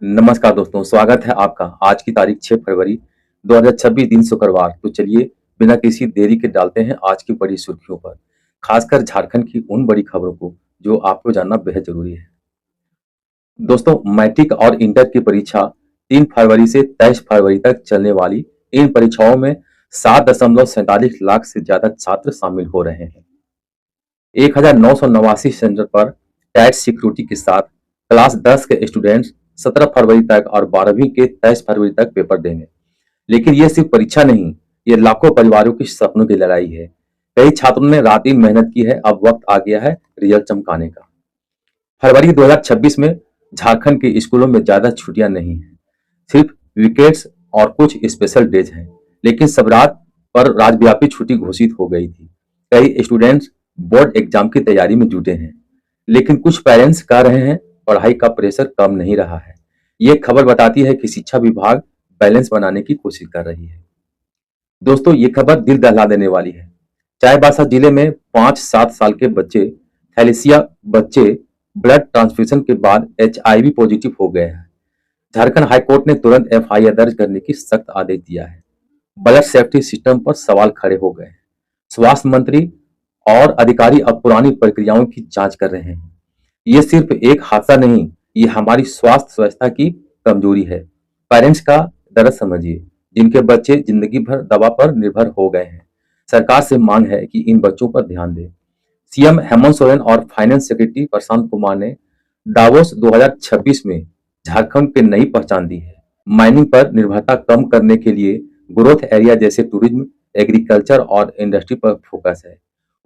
नमस्कार दोस्तों, स्वागत है आपका। आज की तारीख 6 फरवरी 2026 दिन शुक्रवार। तो चलिए बिना किसी देरी के डालते हैं आज की बड़ी सुर्खियों पर, खासकर झारखंड की उन बड़ी खबरों को जो आपको जानना बेहद जरूरी है। दोस्तों, मैट्रिक और इंटर की परीक्षा 3 फरवरी से 23 फरवरी तक चलने वाली इन परीक्षाओं में 7.47 लाख से ज्यादा छात्र शामिल हो रहे हैं। 1989 सेंटर पर टाइट सिक्योरिटी के साथ क्लास 10 के स्टूडेंट्स 17 फरवरी तक और 12वीं के 23 फरवरी तक पेपर देंगे। लेकिन ये सिर्फ परीक्षा नहीं, ये लाखों परिवारों की सपनों की लड़ाई है। कई छात्रों ने रात दिन मेहनत की है, अब वक्त आ गया है रिजल्ट चमकाने का। फरवरी 2026 में झारखंड के स्कूलों में ज्यादा छुट्टियां नहीं हैं, सिर्फ वीकेंड्स और कुछ स्पेशल डेज हैं। लेकिन सब रात पर राज्यव्यापी छुट्टी घोषित हो गई थी। कई स्टूडेंट्स बोर्ड एग्जाम की तैयारी में जुटे हैं, लेकिन कुछ पेरेंट्स कह रहे हैं पढ़ाई का प्रेशर कम नहीं रहा है। ये खबर बताती है कि शिक्षा विभाग बैलेंस बनाने की कोशिश कर रही है। दोस्तों, ये खबर दिल दहला देने वाली है। चाईबासा जिले में 5-7 साल के बच्चे थैलेसिया बच्चे ब्लड ट्रांसफ्यूजन के बाद HIV पॉजिटिव हो गए हैं। झारखंड हाईकोर्ट ने तुरंत FIR दर्ज करने की सख्त आदेश दिया है। ब्लड सेफ्टी सिस्टम पर सवाल खड़े हो गए हैं। स्वास्थ्य मंत्री और अधिकारी अब पुरानी प्रक्रियाओं की जांच कर रहे हैं। ये सिर्फ एक हादसा नहीं, ये हमारी स्वास्थ्य व्यवस्था की कमजोरी है। पेरेंट्स का दर्द समझिए, जिनके बच्चे जिंदगी भर दवा पर निर्भर हो गए हैं। सरकार से मांग है कि इन बच्चों पर ध्यान दे। सीएम हेमंत सोरेन और फाइनेंस सेक्रेटरी प्रशांत कुमार ने दावोस 2026 में झारखंड की नई पहचान दी है। माइनिंग पर निर्भरता कम करने के लिए ग्रोथ एरिया जैसे टूरिज्म, एग्रीकल्चर और इंडस्ट्री पर फोकस है।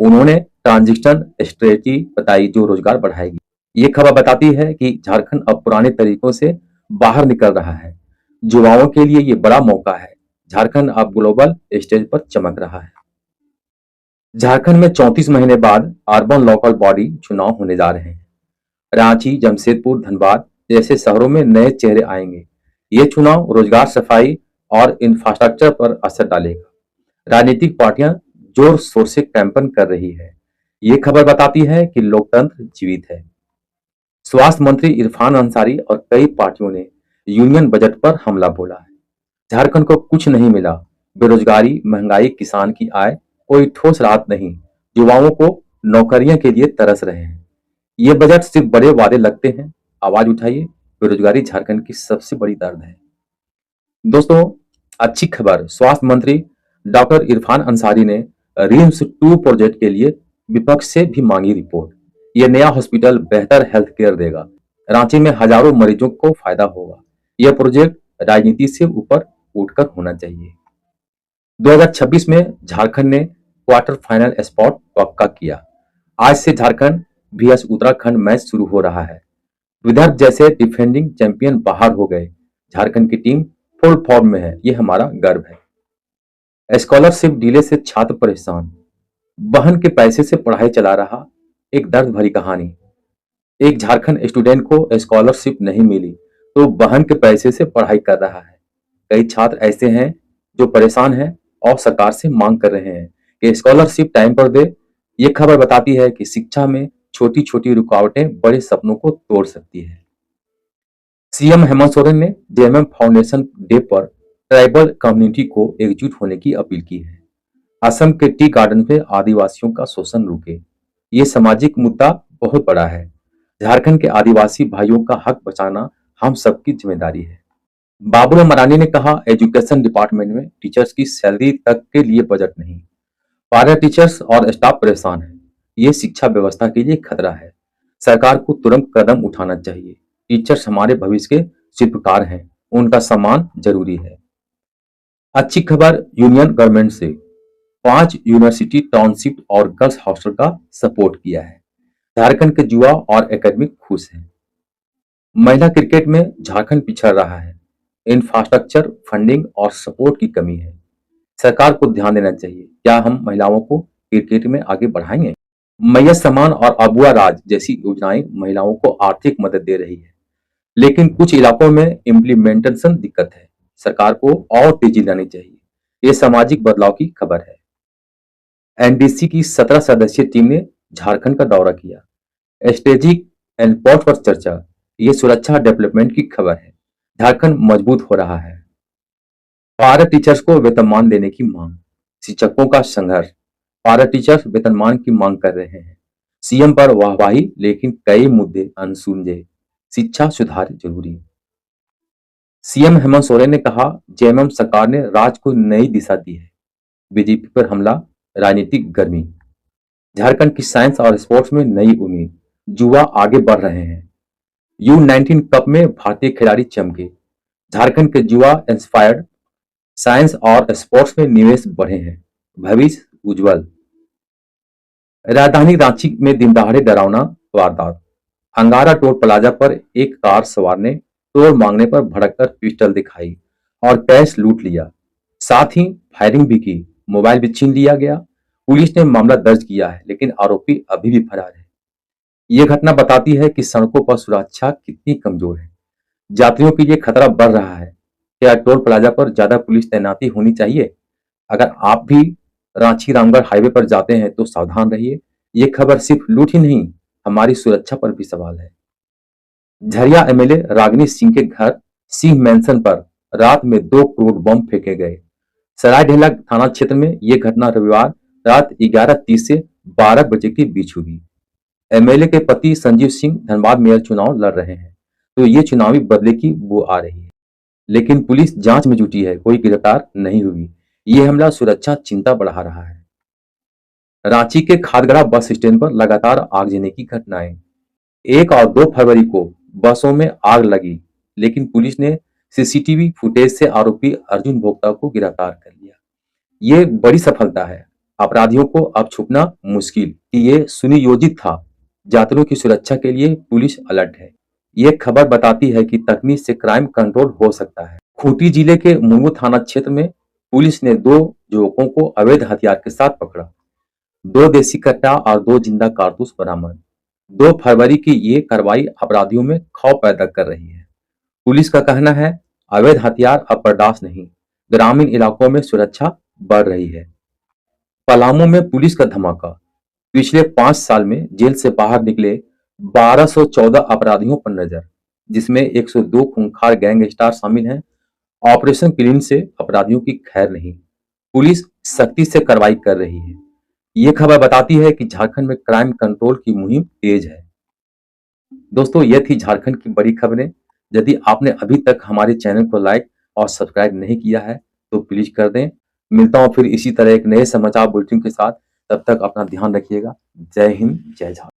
उन्होंने ट्रांजिशन स्ट्रेटजी बताई जो रोजगार बढ़ाएगी। ये खबर बताती है कि झारखंड अब पुराने तरीकों से बाहर निकल रहा है। युवाओं के लिए ये बड़ा मौका है। झारखंड अब ग्लोबल स्टेज पर चमक रहा है। झारखंड में 34 महीने बाद अर्बन लोकल बॉडी चुनाव होने जा रहे हैं। रांची, जमशेदपुर, धनबाद जैसे शहरों में नए चेहरे आएंगे। ये चुनाव रोजगार, सफाई और इंफ्रास्ट्रक्चर पर असर डालेगा। राजनीतिक पार्टियां जोर शोर से कैंपेन कर रही है। ये खबर बताती है कि लोकतंत्र जीवित है। स्वास्थ्य मंत्री इरफान अंसारी और कई पार्टियों ने यूनियन बजट पर हमला बोला है। झारखंड को कुछ नहीं मिला, बेरोजगारी, महंगाई, किसान की आय, कोई ठोस राहत नहीं। युवाओं को नौकरियों के लिए तरस रहे हैं। ये बजट सिर्फ बड़े वादे लगते हैं। आवाज उठाइए, बेरोजगारी झारखंड की सबसे बड़ी दर्द है। दोस्तों, अच्छी खबर, स्वास्थ्य मंत्री डॉक्टर इरफान अंसारी ने RIMS-2 प्रोजेक्ट के लिए विपक्ष से भी मांगी रिपोर्ट। यह नया हॉस्पिटल बेहतर हेल्थ केयर देगा। रांची में हजारों मरीजों को फायदा होगा। यह प्रोजेक्ट राजनीति से ऊपर उठकर होना चाहिए। 2026 में झारखंड ने क्वार्टर फाइनल स्पॉट पक्का किया। आज से झारखंड VS उत्तराखंड मैच शुरू हो रहा है। विदर्भ जैसे डिफेंडिंग चैंपियन बाहर हो गए। झारखंड की टीम फुल फॉर्म में है, ये हमारा गर्व है। स्कॉलरशिप डीले से छात्र परेशान। बहन के पैसे से पढ़ाई चला रहा, एक दर्द भरी कहानी। एक झारखंड स्टूडेंट को स्कॉलरशिप नहीं मिली तो बहन के पैसे से पढ़ाई कर रहा है। कई छात्र ऐसे हैं जो परेशान हैं और सरकार से मांग कर रहे हैं कि स्कॉलरशिप टाइम पर दे। ये खबर बताती है कि शिक्षा में छोटी छोटी रुकावटें बड़े सपनों को तोड़ सकती है। सीएम हेमंत सोरेन ने JMM फाउंडेशन डे पर ट्राइबल कम्युनिटी को एकजुट होने की अपील की है। असम के टी गार्डन में आदिवासियों का शोषण रुके। ये सामाजिक मुद्दा बहुत बड़ा है। झारखंड के आदिवासी भाइयों का हक बचाना हम सबकी जिम्मेदारी है। बाबुल मरांडी ने कहा, एजुकेशन डिपार्टमेंट में टीचर्स की सैलरी तक के लिए बजट नहीं। पैरा टीचर्स और स्टाफ परेशान है। ये शिक्षा व्यवस्था के लिए खतरा है। सरकार को तुरंत कदम उठाना चाहिए। टीचर्स हमारे भविष्य के शिल्पकार हैं, उनका सम्मान जरूरी है। अच्छी खबर यूनियन गवर्नमेंट से 5 यूनिवर्सिटी टाउनशिप और गर्ल्स हॉस्टल का सपोर्ट किया है। झारखंड के युवा और एकेडमिक खुश हैं। महिला क्रिकेट में झारखंड पिछड़ रहा है। इंफ्रास्ट्रक्चर, फंडिंग और सपोर्ट की कमी है। सरकार को ध्यान देना चाहिए। क्या हम महिलाओं को क्रिकेट में आगे बढ़ाएंगे? मैया सम्मान और अबुआ राज जैसी योजनाएं महिलाओं को आर्थिक मदद दे रही है, लेकिन कुछ इलाकों में इम्प्लीमेंटेशन दिक्कत है। सरकार को और तेजी लानी चाहिए। ये सामाजिक बदलाव की खबर है। NDC की 17 सदस्यीय टीम ने झारखंड का दौरा किया। स्ट्रेटेजिक एंड पोर्ट पर चर्चा। ये सुरक्षा डेवलपमेंट की खबर है। झारखंड मजबूत हो रहा है। पारा टीचर्स को वेतनमान देने की मांग, शिक्षकों का संघर्ष। पारा टीचर्स वेतनमान की मांग कर रहे हैं। सीएम पर वाहवाही, लेकिन कई मुद्दे अनसुलझे। शिक्षा सुधार जरूरी। सीएम हेमंत सोरेन ने कहा, जेएमएम सरकार ने राज्य को नई दिशा दी है। बीजेपी पर हमला, राजनीतिक गर्मी। झारखंड की साइंस और स्पोर्ट्स में नई उम्मीद, युवा आगे बढ़ रहे हैं। U19 कप में भारतीय खिलाड़ी चमके। झारखंड के युवा इंस्पायर्ड, साइंस और स्पोर्ट्स में निवेश बढ़े हैं। भविष्य उज्जवल। राजधानी रांची में दिनदहाड़े डरावना वारदात। अंगारा टोल प्लाजा पर एक कार सवार ने टोल मांगने पर भड़ककर पिस्टल दिखाई और कैश लूट लिया। साथ ही फायरिंग भी की। मोबाइल भी छीन लिया गया। पुलिस ने मामला दर्ज किया है, लेकिन आरोपी अभी भी फरार है। ये घटना बताती है कि सड़कों पर सुरक्षा कितनी कमजोर है। यात्रियों के लिए खतरा बढ़ रहा है। क्या टोल प्लाजा पर ज्यादा पुलिस तैनाती होनी चाहिए? अगर आप भी रांची रामगढ़ हाईवे पर जाते हैं तो सावधान रहिए। ये खबर सिर्फ लूट ही नहीं, हमारी सुरक्षा पर भी सवाल है। झरिया एमएलए रागिनी सिंह के घर सिंह मैंसन पर रात में 2 करोड़ बम फेंके गए। सरायढेला थाना क्षेत्र में यह घटना रविवार रात 11:30 से 12 बजे के बीच हुई। एमएलए के पति संजीव सिंह धनबाद मेयर चुनाव लड़ रहे हैं, तो ये चुनावी बदले की बू आ रही है। लेकिन पुलिस जांच में जुटी है, कोई गिरफ्तार नहीं हुई। ये हमला सुरक्षा चिंता बढ़ा रहा है। रांची के खादगड़ा बस स्टैंड पर लगातार आगजनी की घटनाएं। 1 और 2 फरवरी को बसों में आग लगी, लेकिन पुलिस ने सीसीटीवी फुटेज से आरोपी अर्जुन भोक्ता को गिरफ्तार कर लिया। ये बड़ी सफलता है। अपराधियों को अब छुपना मुश्किल कि ये सुनियोजित था। यात्रियों की सुरक्षा के लिए पुलिस अलर्ट है। ये खबर बताती है कि तकनीक से क्राइम कंट्रोल हो सकता है। खूंटी जिले के मुरमू थाना क्षेत्र में पुलिस ने 2 युवकों को अवैध हथियार के साथ पकड़ा। 2 देसी कट्टा और 2 जिंदा कारतूस बरामद। 2 फरवरी की ये कार्रवाई अपराधियों में खौफ पैदा कर रही है। पुलिस का कहना है, अवैध हथियार अब बर्दाश्त नहीं। ग्रामीण इलाकों में सुरक्षा बढ़ रही है। पलामू में पुलिस का धमाका। पिछले 5 साल में जेल से बाहर निकले 1214 अपराधियों पर नजर, जिसमें 102 खूंखार गैंगस्टर शामिल हैं। ऑपरेशन क्लीन से अपराधियों की खैर नहीं। पुलिस सख्ती से कार्रवाई कर रही है। ये खबर बताती है कि झारखंड में क्राइम कंट्रोल की मुहिम तेज है। दोस्तों, ये थी झारखंड की बड़ी खबरें। यदि आपने अभी तक हमारे चैनल को लाइक और सब्सक्राइब नहीं किया है तो प्लीज कर दें। मिलता हूं फिर इसी तरह एक नए समाचार बुलेटिन के साथ। तब तक अपना ध्यान रखिएगा। जय हिंद, जय झारखंड।